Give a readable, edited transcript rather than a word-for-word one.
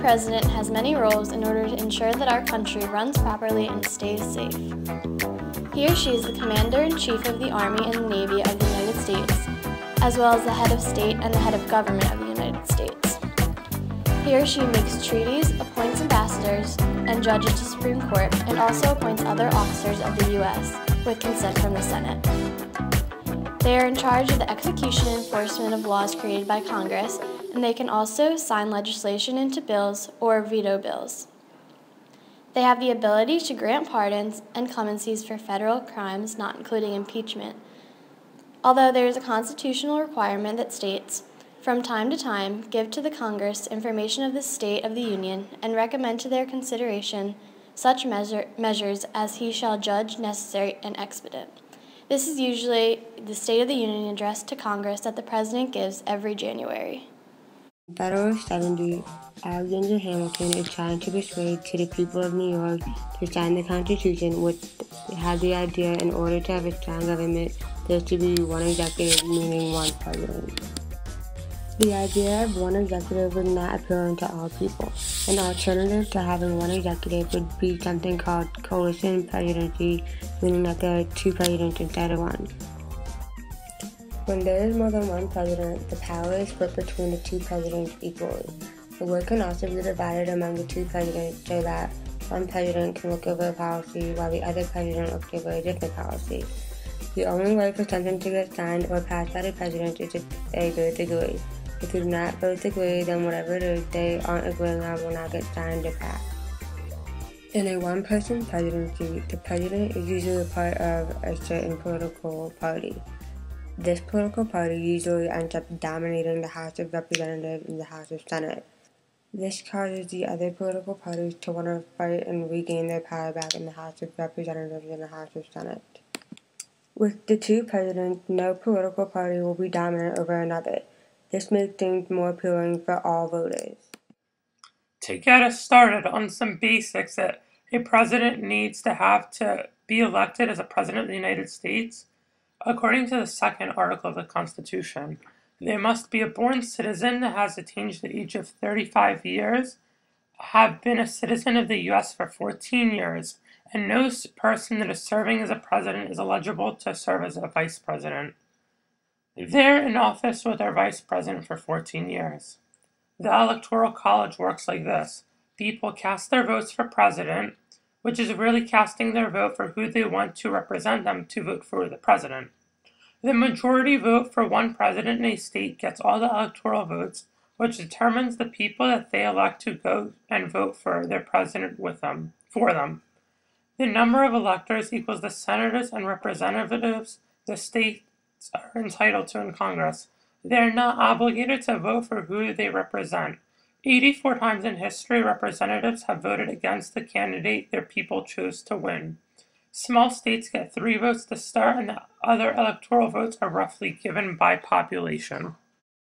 president has many roles in order to ensure that our country runs properly and stays safe. He or she is the Commander-in-Chief of the Army and Navy of the United States, as well as the head of state and the head of government of the United States. He or she makes treaties, appoints ambassadors and judges to Supreme Court, and also appoints other officers of the U.S. with consent from the Senate. They are in charge of the execution and enforcement of laws created by Congress, and they can also sign legislation into bills or veto bills. They have the ability to grant pardons and clemencies for federal crimes, not including impeachment, although there is a constitutional requirement that states, from time to time, give to the Congress information of the state of the Union and recommend to their consideration such measures as he shall judge necessary and expedient. This is usually the State of the Union address to Congress that the President gives every January. Federal 70, Alexander Hamilton is trying to persuade to the people of New York to sign the Constitution, which had the idea in order to have a strong government, there should be one executive, meaning one president. The idea of one executive was not appealing to all people. An alternative to having one executive would be something called coalition presidency, meaning that there are two presidents instead of one. When there is more than one president, the power is split between the two presidents equally. The work can also be divided among the two presidents so that one president can look over a policy while the other president looks over a different policy. The only way for something to get signed or passed by the president is if they both agree. If they do not both agree, then whatever it is they aren't agreeing on will not get signed or passed. In a one-person presidency, the president is usually a part of a certain political party. This political party usually ends up dominating the House of Representatives and the House of Senate. This causes the other political parties to want to fight and regain their power back in the House of Representatives and the House of Senate. With the two presidents, no political party will be dominant over another. This makes things more appealing for all voters. To get us started on some basics that a president needs to have to be elected as a president of the United States, according to the second article of the Constitution, they must be a born citizen that has attained the age of 35 years, have been a citizen of the U.S. for 14 years, and no person that is serving as a president is eligible to serve as a vice president. They're in office with their vice president for 14 years. The Electoral College works like this. People cast their votes for president, which is really casting their vote for who they want to represent them to vote for the president. The majority vote for one president in a state gets all the electoral votes, which determines the people that they elect to go and vote for their president for them. The number of electors equals the senators and representatives the states are entitled to in Congress. They are not obligated to vote for who they represent. 84 times in history, representatives have voted against the candidate their people chose to win. Small states get 3 votes to start, and the other electoral votes are roughly given by population.